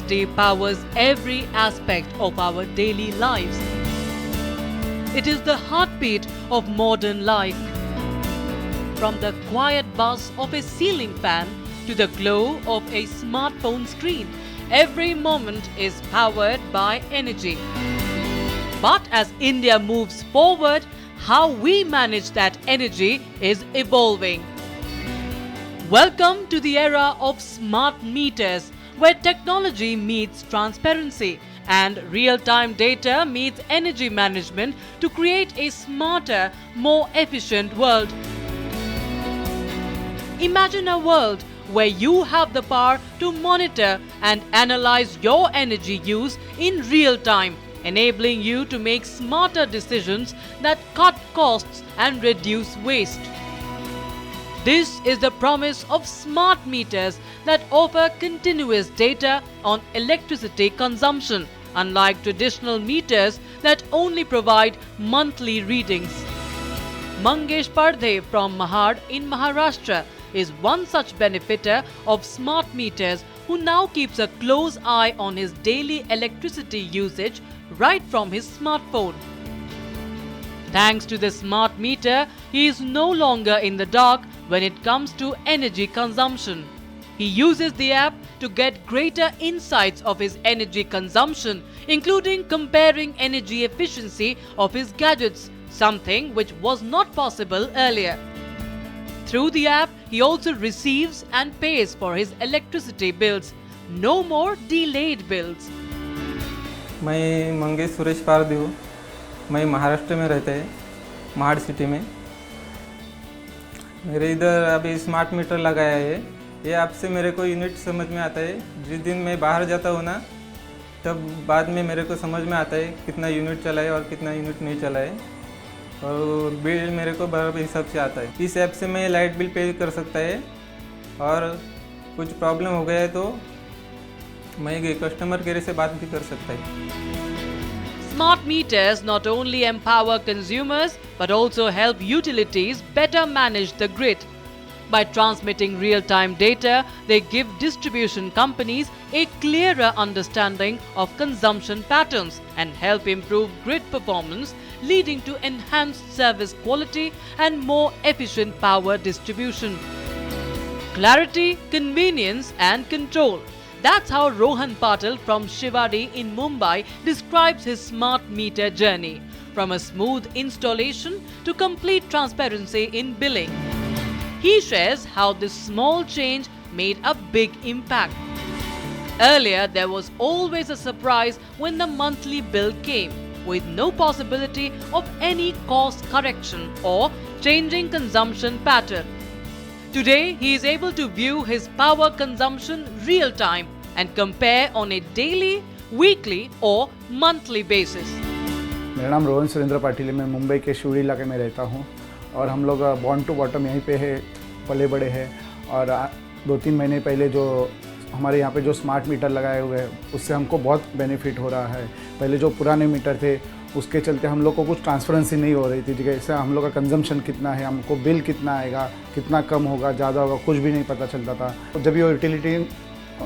Electricity powers every aspect of our daily lives. It is the heartbeat of modern life. From the quiet buzz of a ceiling fan to the glow of a smartphone screen, every moment is powered by energy. But as India moves forward, how we manage that energy is evolving. Welcome to the era of smart meters, where technology meets transparency and real-time data meets energy management to create a smarter, more efficient world. Imagine a world where you have the power to monitor and analyze your energy use in real time, enabling you to make smarter decisions that cut costs and reduce waste. This is the promise of smart meters that offer continuous data on electricity consumption, unlike traditional meters that only provide monthly readings. Mangesh Pardhe from Mahad in Maharashtra is one such benefiter of smart meters who now keeps a close eye on his daily electricity usage right from his smartphone. Thanks to the smart meter, he is no longer in the dark when it comes to energy consumption. He uses the app to get greater insights of his energy consumption, including comparing energy efficiency of his gadgets, something which was not possible earlier. Through the app, he also receives and pays for his electricity bills. No more delayed bills. मैं मंगेश सुरेश पारदी हूँ। मैं महाराष्ट्र में रहते हैं, Mahad city में। मेरे इधर अभी स्मार्ट मीटर लगाया है। ये ऐप से मेरे को यूनिट समझ में आता है। जिस दिन मैं बाहर जाता हूँ ना, तब बाद में मेरे को समझ में आता है कितना यूनिट चला है और कितना यूनिट नहीं चला है, और बिल मेरे को बराबर हिसाब से आता है। इस ऐप से मैं लाइट बिल पे कर सकता है, और कुछ प्रॉब्लम हो गया है तो मैं कस्टमर केयर से बात भी कर सकता है। Smart meters not only empower consumers but also help utilities better manage the grid. By transmitting real-time data, they give distribution companies a clearer understanding of consumption patterns and help improve grid performance, leading to enhanced service quality and more efficient power distribution. Clarity, convenience and control. That's how Rohan Patil from Shivadi in Mumbai describes his smart meter journey, from a smooth installation to complete transparency in billing. He shares how this small change made a big impact. Earlier, there was always a surprise when the monthly bill came, with no possibility of any cost correction or changing consumption pattern. Today, he is able to view his power consumption real time and compare on a daily, weekly or monthly basis. मेरा नाम रोहन सुरेंद्र पाटिल है। मैं मुंबई के शिवड़ी इलाके में रहता हूँ, और हम लोग बॉर्न टू बॉटम यहीं पे है, पले बड़े हैं। और 2-3 महीने पहले जो हमारे यहाँ पे जो स्मार्ट मीटर लगाए हुए हैं, उससे हमको बहुत बेनिफिट हो रहा है। पहले जो पुराने मीटर थे, उसके चलते हम लोग को कुछ ट्रांसपेरेंसी नहीं हो रही थी। जैसे हम लोग का कंजम्पशन कितना है, हमको बिल कितना आएगा, कितना कम होगा, ज़्यादा होगा, कुछ भी नहीं पता चलता था। जब ये यूटिलिटी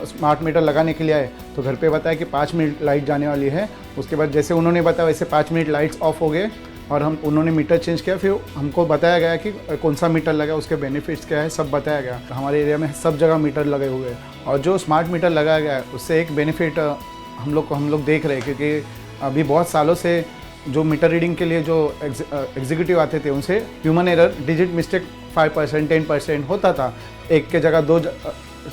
स्मार्ट मीटर लगाने के लिए आए तो घर पे बताया कि 5 मिनट लाइट जाने वाली है। उसके बाद जैसे उन्होंने बताया वैसे 5 मिनट लाइट्स ऑफ हो गए, और उन्होंने मीटर चेंज किया। फिर हमको बताया गया कि कौन सा मीटर लगा, उसके बेनिफिट्स क्या है, सब बताया गया। हमारे एरिया में सब जगह मीटर लगे हुए हैं, और जो स्मार्ट मीटर लगाया गया है उससे एक बेनिफिट हम लोग देख रहे हैं। क्योंकि अभी बहुत सालों से जो मीटर रीडिंग के लिए जो एग्जीक्यूटिव आते थे, उनसे ह्यूमन एरर, डिजिट मिस्टेक 5%, 10% होता था। एक के जगह 2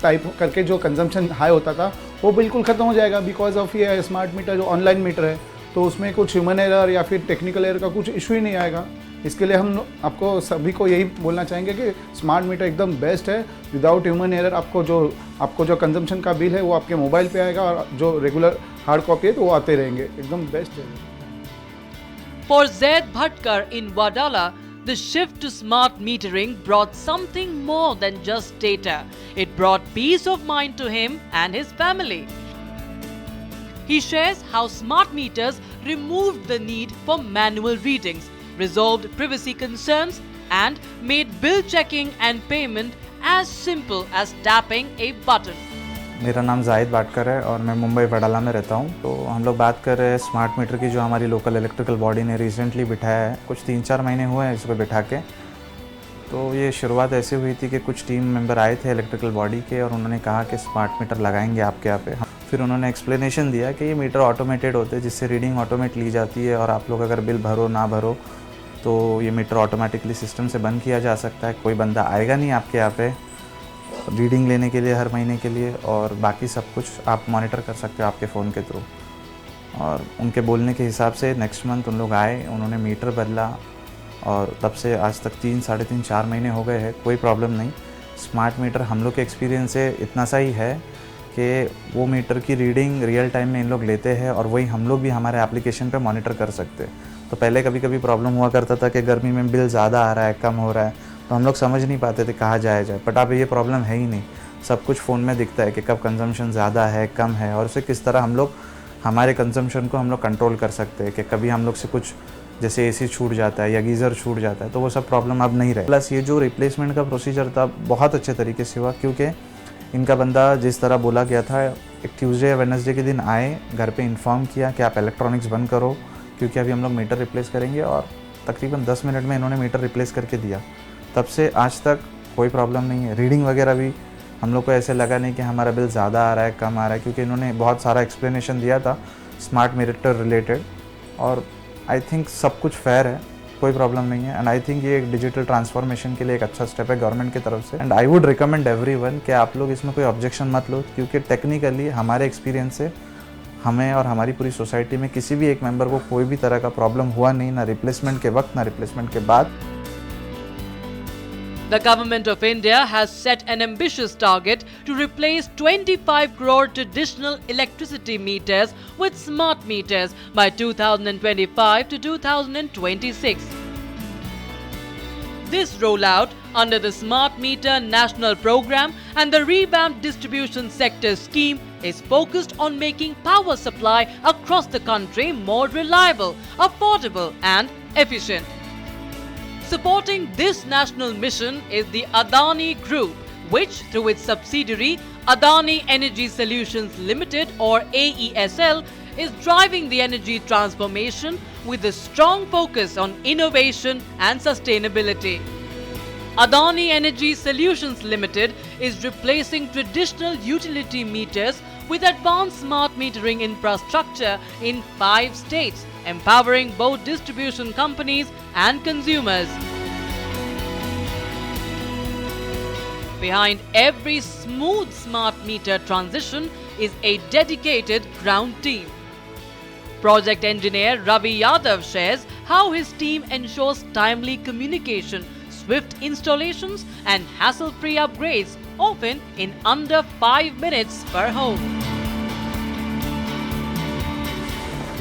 टाइप करके जो कंजम्पशन हाई होता था, वो बिल्कुल ख़त्म हो जाएगा बिकॉज ऑफ ये स्मार्ट मीटर जो ऑनलाइन मीटर है। तो उसमें कुछ ह्यूमन एरर या फिर टेक्निकल एरर का कुछ इशू ही नहीं आएगा। इसके लिए हम आपको सभी को यही बोलना चाहेंगे कि स्मार्ट मीटर एकदम बेस्ट है। विदाउट ह्यूमन एरर आपको जो कंजम्पशन का बिल है वो आपके मोबाइल पे आएगा, और जो रेगुलर हार्ड कॉपी है तो वो आते रहेंगे। एकदम बेस्ट है। For Zaid Bhatkar in Wadala, the shift to smart metering brought something more than just data. It brought peace of mind to him and his family. He shares how smart meters removed the need for manual readings, resolved privacy concerns, and made bill checking and payment as simple as tapping a button. मेरा नाम जाहिद बाटकर है और मैं मुंबई वडाला में रहता हूँ। तो हम लोग बात कर रहे हैं स्मार्ट मीटर की, जो हमारी लोकल इलेक्ट्रिकल बॉडी ने रिसेंटली बिठाया है। कुछ 3-4 महीने हुए हैं इसको बिठा के। तो ये शुरुआत ऐसी हुई थी कि कुछ टीम मेंबर आए थे इलेक्ट्रिकल बॉडी के और उन्होंने कहा कि स्मार्ट मीटर लगाएंगे आपके यहाँ पे। फिर उन्होंने एक्सप्लेनेशन दिया कि ये मीटर ऑटोमेटेड होते हैं, जिससे रीडिंग ऑटोमेट ली जाती है और आप लोग अगर बिल भरो ना भरो तो ये मीटर ऑटोमेटिकली सिस्टम से बंद किया जा सकता है। कोई बंदा आएगा नहीं आपके यहाँ पे रीडिंग लेने के लिए हर महीने के लिए, और बाकी सब कुछ आप मॉनिटर कर सकते हो आपके फ़ोन के थ्रू। और उनके बोलने के हिसाब से नेक्स्ट मंथ उन लोग आए, उन्होंने मीटर बदला और तब से आज तक 3, साढ़े 3, 4 महीने हो गए हैं, कोई प्रॉब्लम नहीं। स्मार्ट मीटर हम लोग के एक्सपीरियंस से इतना सा ही है कि वो मीटर की रीडिंग रियल टाइम में इन लोग लेते हैं और वही हम लोग भी हमारे एप्लीकेशन पे मॉनिटर कर सकते हैं। तो पहले कभी कभी प्रॉब्लम हुआ करता था कि गर्मी में बिल ज़्यादा आ रहा है, कम हो रहा है, तो हम लोग समझ नहीं पाते थे कहाँ जाया जाए। बट अब ये प्रॉब्लम है ही नहीं, सब कुछ फ़ोन में दिखता है कि कब कंजम्पशन ज़्यादा है, कम है, और उसे किस तरह हम लोग हमारे कंजम्पशन को हम लोग कंट्रोल कर सकते हैं। कि कभी हम लोग से कुछ जैसे एसी छूट जाता है या गीज़र छूट जाता है तो वो सब प्रॉब्लम अब नहीं रहे। प्लस ये जो रिप्लेसमेंट का प्रोसीजर था बहुत अच्छे तरीके से हुआ, क्योंकि इनका बंदा जिस तरह बोला गया था, एक ट्यूसडे या वेडनेसडे के दिन आए, घर पे इन्फॉर्म किया कि आप इलेक्ट्रॉनिक्स बंद करो क्योंकि अभी हम लोग मीटर रिप्लेस करेंगे, और तकरीबन 10 मिनट में इन्होंने मीटर रिप्लेस करके दिया। तब से आज तक कोई प्रॉब्लम नहीं है। रीडिंग वगैरह भी हम लोग को ऐसे लगा नहीं कि हमारा बिल ज़्यादा आ रहा है, कम आ रहा है, क्योंकि इन्होंने बहुत सारा एक्सप्लेनेशन दिया था स्मार्ट मीटर रिलेटेड, और आई थिंक सब कुछ फेयर है, कोई प्रॉब्लम नहीं है। एंड आई थिंक ये एक डिजिटल ट्रांसफॉर्मेशन के लिए एक अच्छा स्टेप है गवर्नमेंट की तरफ से। And I would recommend everyone कि आप लोग इसमें कोई ऑब्जेक्शन मत लो, क्योंकि टेक्निकली हमारे एक्सपीरियंस से हमें और हमारी पूरी सोसाइटी में किसी भी एक मेंबर को कोई भी तरह का प्रॉब्लम हुआ नहीं, ना रिप्लेसमेंट के वक्त ना रिप्लेसमेंट के बाद। The Government of India has set an ambitious target to replace 25 crore traditional electricity meters with smart meters by 2025 to 2026. This rollout under the Smart Meter National Program and the Revamped Distribution Sector Scheme is focused on making power supply across the country more reliable, affordable and efficient. Supporting this national mission is the Adani Group, which through its subsidiary Adani Energy Solutions Limited or AESL is driving the energy transformation with a strong focus on innovation and sustainability. Adani Energy Solutions Limited is replacing traditional utility meters with advanced smart metering infrastructure in 5 states, empowering both distribution companies and consumers. Behind every smooth smart meter transition is a dedicated ground team. Project engineer Ravi Yadav shares how his team ensures timely communication, swift installations and hassle-free upgrades, often in under 5 minutes per home.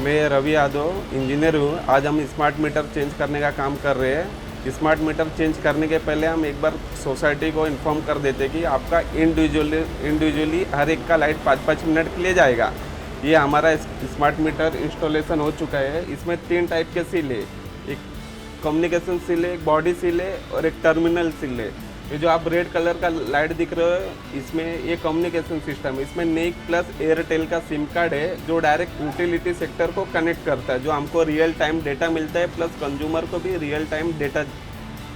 मैं Ravi Yadav engineer हूँ। आज हम smart meter change करने का काम कर रहे हैं। स्मार्ट मीटर चेंज करने के पहले हम एक बार सोसाइटी को इन्फॉर्म कर देते कि आपका इंडिविजुअली हर एक का लाइट 5-5 मिनट के लिए जाएगा। ये हमारा स्मार्ट मीटर इंस्टॉलेशन हो चुका है। इसमें 3 टाइप के सील है, एक कम्युनिकेशन सील है, एक बॉडी सील है और एक टर्मिनल सील है। ये जो आप रेड कलर का लाइट दिख रहे हो, इसमें ये कम्युनिकेशन सिस्टम है। इसमें नेक प्लस एयरटेल का सिम कार्ड है जो डायरेक्ट यूटिलिटी सेक्टर को कनेक्ट करता है, जो हमको रियल टाइम डेटा मिलता है, प्लस कंज्यूमर को भी रियल टाइम डेटा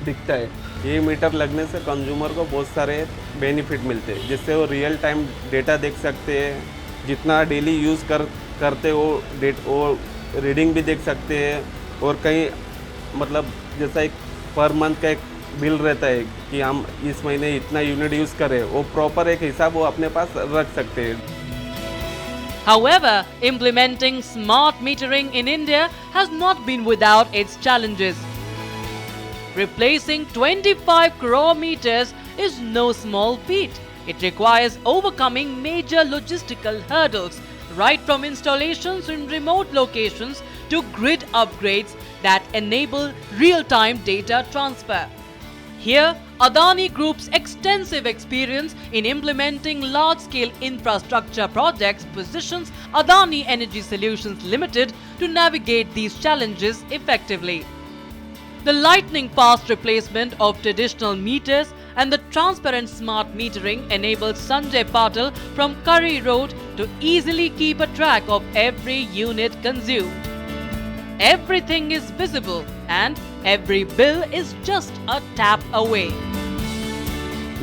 दिखता है। ये मीटर लगने से कंज्यूमर को बहुत सारे बेनिफिट मिलते हैं, जिससे वो रियल टाइम डेटा देख सकते हैं, जितना डेली यूज़ करते वो रीडिंग भी देख सकते हैं। और कहीं मतलब जैसा एक पर मंथ का एक बिल रहता है कि हम इस महीने इतना यूनिट यूज़ करें, वो प्रॉपर एक हिसाब वो अपने पास रख सकते हैं। However, implementing smart metering in India has not been without its challenges. Replacing 25 crore meters is no small feat. It requires overcoming major logistical hurdles, right from installations in remote locations to grid upgrades that enable real-time data transfer. Here, Adani Group's extensive experience in implementing large-scale infrastructure projects positions Adani Energy Solutions Limited to navigate these challenges effectively. The lightning-fast replacement of traditional meters and the transparent smart metering enables Sanjay Patil from Curry Road to easily keep a track of every unit consumed. Everything is visible and every bill is just a tap away.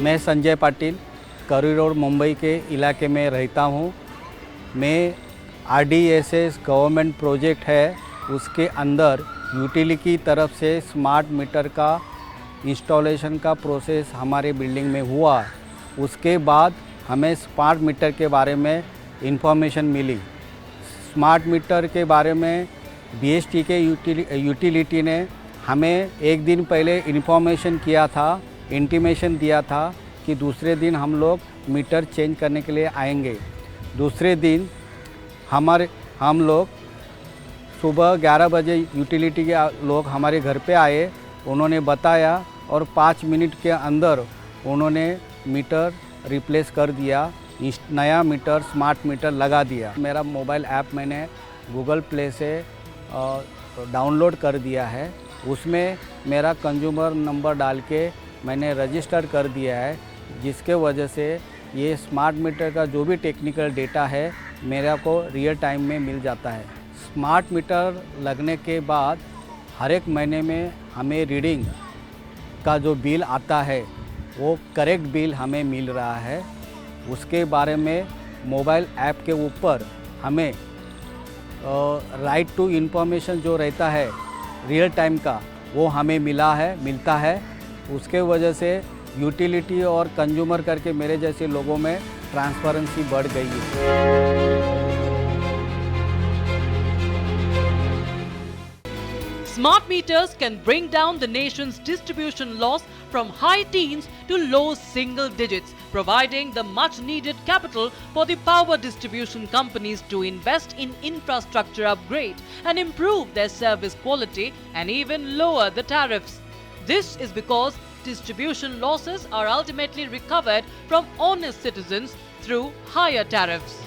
मैं संजय पाटिल करी road Mumbai के इलाके में रहता हूँ। मैं RDSS government project है, उसके अंदर यूटिलिटी की तरफ से स्मार्ट मीटर का इंस्टॉलेशन का प्रोसेस हमारे बिल्डिंग में हुआ। उसके बाद हमें स्मार्ट मीटर के बारे में इंफॉर्मेशन मिली। स्मार्ट मीटर के बारे में BST के यूटिलिटी ने हमें एक दिन पहले इंफॉर्मेशन किया था, इंटीमेशन दिया था कि दूसरे दिन हम लोग मीटर चेंज करने के लिए आएंगे। दूसरे दिन हम लोग सुबह 11 बजे यूटिलिटी के लोग हमारे घर पे आए, उन्होंने बताया और 5 मिनट के अंदर उन्होंने मीटर रिप्लेस कर दिया, नया मीटर स्मार्ट मीटर लगा दिया। मेरा मोबाइल ऐप मैंने गूगल प्ले से डाउनलोड कर दिया है, उसमें मेरा कंज्यूमर नंबर डाल के मैंने रजिस्टर कर दिया है, जिसके वजह से ये स्मार्ट मीटर का जो भी टेक्निकल डेटा है मेरा को रियल टाइम में मिल जाता है। स्मार्ट मीटर लगने के बाद हर एक महीने में हमें रीडिंग का जो बिल आता है वो करेक्ट बिल हमें मिल रहा है। उसके बारे में मोबाइल ऐप के ऊपर हमें राइट टू इन्फॉर्मेशन जो रहता है रियल टाइम का, वो हमें मिलता है। उसके वजह से यूटिलिटी और कंज्यूमर करके मेरे जैसे लोगों में ट्रांसपेरेंसी बढ़ गई है। Smart meters can bring down the nation's distribution loss from high teens to low single digits, providing the much needed capital for the power distribution companies to invest in infrastructure upgrade and improve their service quality and even lower the tariffs. This is because distribution losses are ultimately recovered from honest citizens through higher tariffs.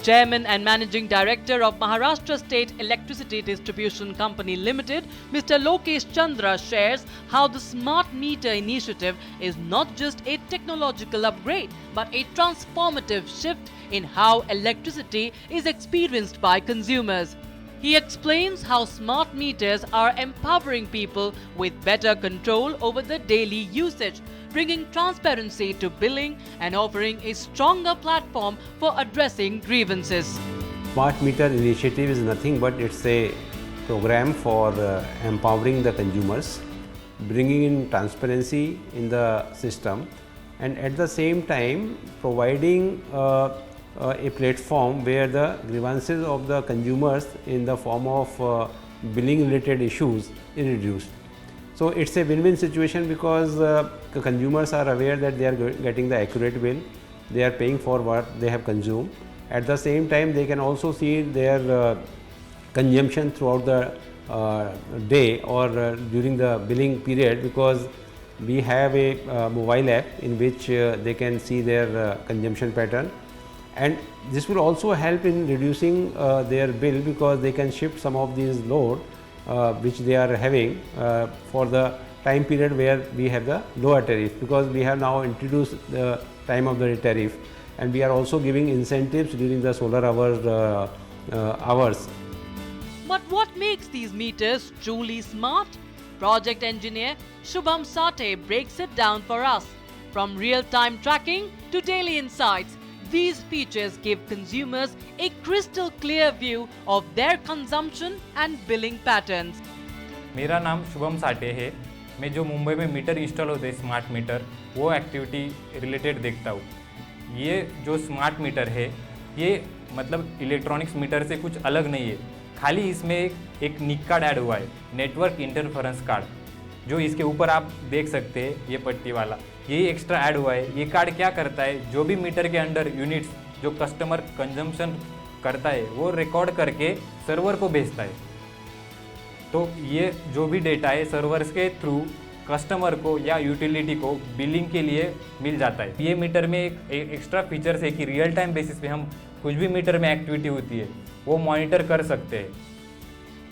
Chairman and Managing Director of Maharashtra State Electricity Distribution Company Limited, Mr. Lokesh Chandra shares how the smart meter initiative is not just a technological upgrade but a transformative shift in how electricity is experienced by consumers. He explains how smart meters are empowering people with better control over the daily usage, bringing transparency to billing and offering a stronger platform for addressing grievances. Smart meter initiative is nothing but it's a program for empowering the consumers, bringing in transparency in the system, and at the same time providing a platform where the grievances of the consumers in the form of billing related issues is reduced. So it's a win-win situation because the consumers are aware that they are getting the accurate bill, they are paying for what they have consumed. At the same time, they can also see their consumption throughout the day or during the billing period, because we have a mobile app in which they can see their consumption pattern, and this will also help in reducing their bill because they can shift some of these load which they are having for the time period where we have the lower tariff, because we have now introduced the time of the tariff, and we are also giving incentives during the solar hours. But what makes these meters truly smart? Project engineer Shubham Sate breaks it down for us. From real-time tracking to daily insights, these features give consumers a crystal clear view of their consumption and billing patterns. मेरा नाम शुभम साटे है। मैं जो मुंबई में metre install होते हैं smart meter, वो एक्टिविटी रिलेटेड देखता हूँ। ये जो स्मार्ट मीटर है ये मतलब इलेक्ट्रॉनिक्स मीटर से कुछ अलग नहीं है, खाली इसमें एक निक कार्ड ऐड हुआ है, नेटवर्क इंटरफेरेंस कार्ड, जो इसके ऊपर आप देख सकते हैं, ये पट्टी वाला यही एक्स्ट्रा ऐड हुआ है। ये कार्ड क्या करता है, जो भी मीटर के अंडर यूनिट्स जो कस्टमर कंजम्पशन करता है वो रिकॉर्ड करके सर्वर को भेजता है। तो ये जो भी डेटा है सर्वर्स के थ्रू कस्टमर को या यूटिलिटी को बिलिंग के लिए मिल जाता है। ये मीटर में एक एक्स्ट्रा फीचर्स है कि रियल टाइम बेसिस पे हम कुछ भी मीटर में एक्टिविटी होती है वो मॉनिटर कर सकते हैं।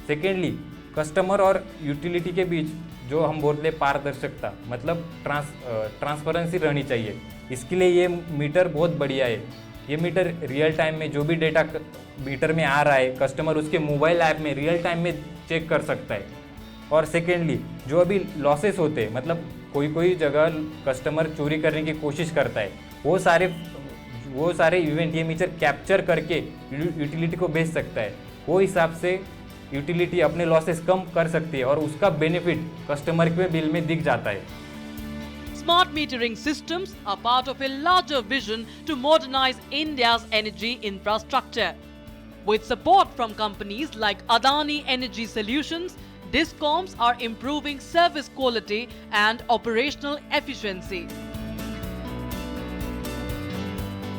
सेकेंडली कस्टमर और यूटिलिटी के बीच जो हम बोलते हैं पारदर्शिता, मतलब ट्रांसपेरेंसी रहनी चाहिए। इसके लिए ये मीटर बहुत बढ़िया है। ये मीटर रियल टाइम में जो भी डेटा मीटर में आ रहा है, कस्टमर उसके मोबाइल ऐप में रियल टाइम में चेक कर सकता है। और सेकेंडली जो अभी लॉसेस होते हैं, मतलब कोई जगह कस्टमर चोरी करने की कोशिश करता है, वो सारे इवेंट ये मीटर कैप्चर करके यूटिलिटी को भेज सकता है। वो हिसाब से यूटिलिटी अपने लॉसेस कम कर सकती है और उसका बेनिफिट कस्टमर के बिल में दिख जाता है। Smart metering systems are part of a larger vision to modernize India's energy infrastructure. With support from companies like Adani Energy Solutions, DISCOMs are improving service quality and operational efficiency.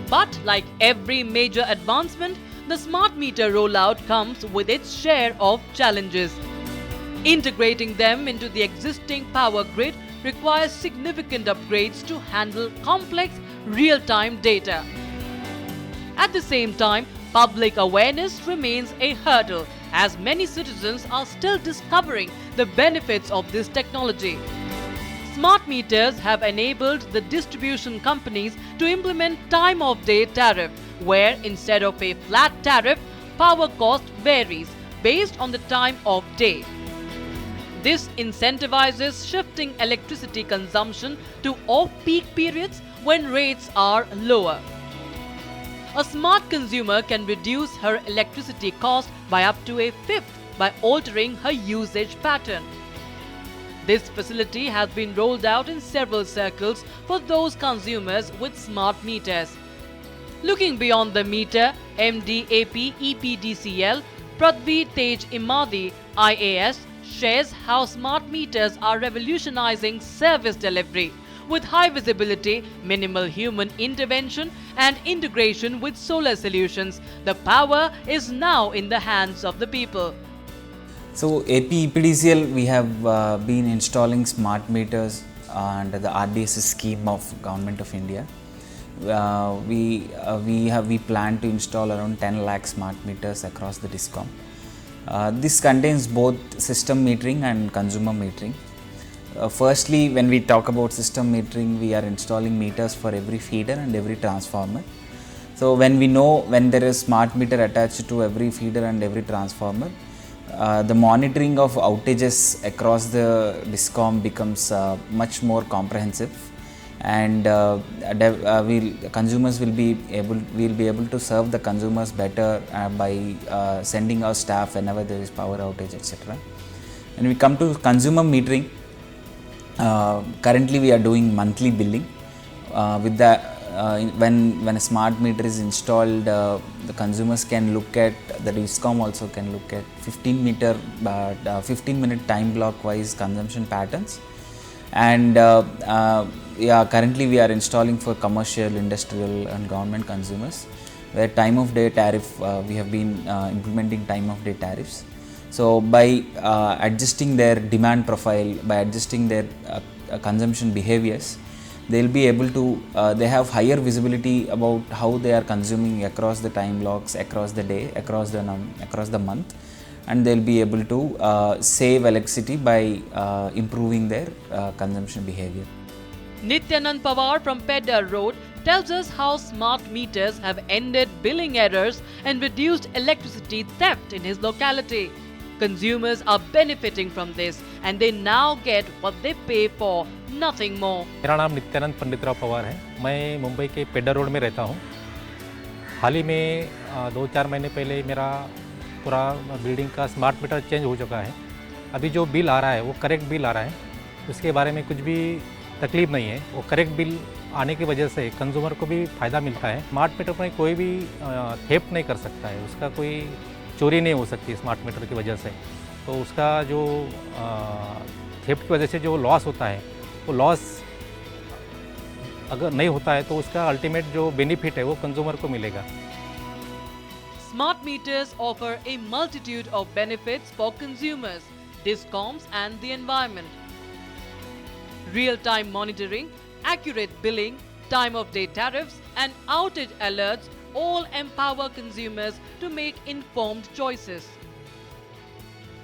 But like every major advancement, the smart meter rollout comes with its share of challenges. Integrating them into the existing power grid requires significant upgrades to handle complex real-time data. At the same time, public awareness remains a hurdle as many citizens are still discovering the benefits of this technology. Smart meters have enabled the distribution companies to implement time-of-day tariff, where instead of a flat tariff, power cost varies based on the time of day. This incentivizes shifting electricity consumption to off-peak periods when rates are lower. A smart consumer can reduce her electricity cost by up to a fifth by altering her usage pattern. This facility has been rolled out in several circles for those consumers with smart meters. Looking beyond the meter, MDAP EPDCL Prithvi Tej Imadi IAS shares how smart meters are revolutionizing service delivery with high visibility, minimal human intervention and integration with solar solutions. The power is now in the hands of the people. So AP EPDCL, we have been installing smart meters under the RDSS scheme of Government of India. We plan to install around 10 lakh smart meters across the DISCOM. This contains both system metering and consumer metering. Firstly, when we talk about system metering, we are installing meters for every feeder and every transformer. So when we know when there is smart meter attached to every feeder and every transformer, the monitoring of outages across the DISCOM becomes much more comprehensive, and consumers will be able to serve the consumers better by sending our staff whenever there is power outage, etc. When we come to consumer metering, currently we are doing monthly billing. With the when a smart meter is installed, the consumers can look at, the DISCOM also can look at 15-minute time block wise consumption patterns. And currently we are installing for commercial, industrial and government consumers, where time of day tariff, we have been implementing time of day tariffs. So by adjusting their demand profile, by adjusting their consumption behaviors, they will be able to, they have higher visibility about how they are consuming across the time blocks, across the day, across the month, and they will be able to save electricity by improving their consumption behavior. Nityanand Pawar from Pedder Road tells us how smart meters have ended billing errors and reduced electricity theft in his locality. Consumers are benefiting from this and they now get what they pay for, nothing more. मेरा नाम नित्यानंद पंडितराव पवार है। मैं मुंबई के Peddar road में रहता हूँ। हाल ही में 2-4 महीने पहले मेरा पूरा बिल्डिंग का स्मार्ट मीटर चेंज हो चुका है। अभी जो बिल आ रहा है वो करेक्ट बिल आ रहा है, उसके बारे में कुछ भी तकलीफ नहीं है। वो करेक्ट बिल आने की वजह से कंज्यूमर को भी फ़ायदा मिलता है। स्मार्ट मीटर में कोई भी थेफ्ट नहीं कर सकता है, उसका कोई चोरी नहीं हो सकती स्मार्ट मीटर की वजह से। तो उसका जो थेफ्ट की वजह से जो लॉस होता है, वो लॉस अगर नहीं होता है तो उसका अल्टीमेट जो बेनिफिट है वो कंज्यूमर को मिलेगा। Smart meters offer a multitude of benefits for consumers, DISCOMs and the environment. Real-time monitoring, accurate billing, time-of-day tariffs and outage alerts all empower consumers to make informed choices.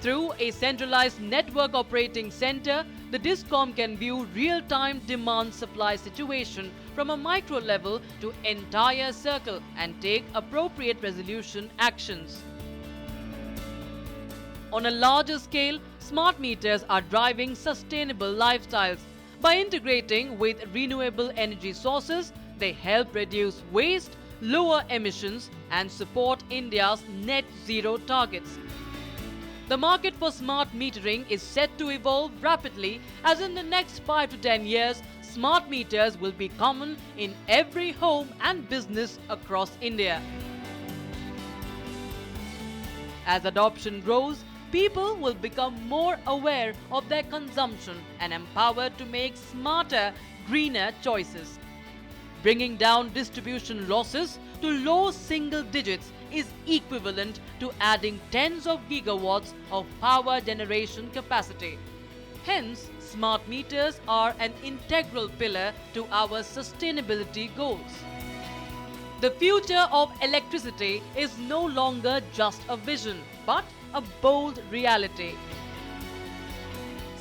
Through a centralized network operating center, the DISCOM can view real-time demand-supply situation from a micro level to entire circle and take appropriate resolution actions. On a larger scale, smart meters are driving sustainable lifestyles. By integrating with renewable energy sources, they help reduce waste, lower emissions, and support India's net zero targets. The market for smart metering is set to evolve rapidly, as in the next 5 to 10 years, smart meters will be common in every home and business across India. As adoption grows, people will become more aware of their consumption and empowered to make smarter, greener choices. Bringing down distribution losses to low single digits is equivalent to adding tens of gigawatts of power generation capacity. Hence, smart meters are an integral pillar to our sustainability goals. The future of electricity is no longer just a vision, but a bold reality.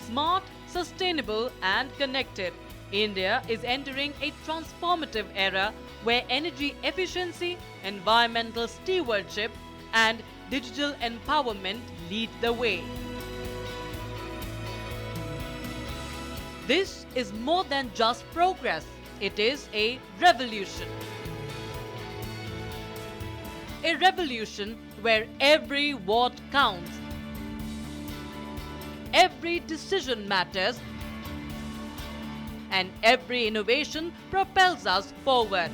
Smart, sustainable, and connected, India is entering a transformative era where energy efficiency, environmental stewardship, and digital empowerment lead the way. This is more than just progress, it is a revolution. A revolution where every watt counts, every decision matters, and every innovation propels us forward.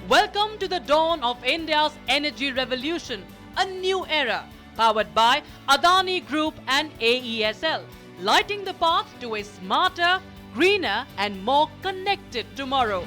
Welcome to the dawn of India's energy revolution, a new era powered by Adani Group and AESL, lighting the path to a smarter, greener and more connected tomorrow.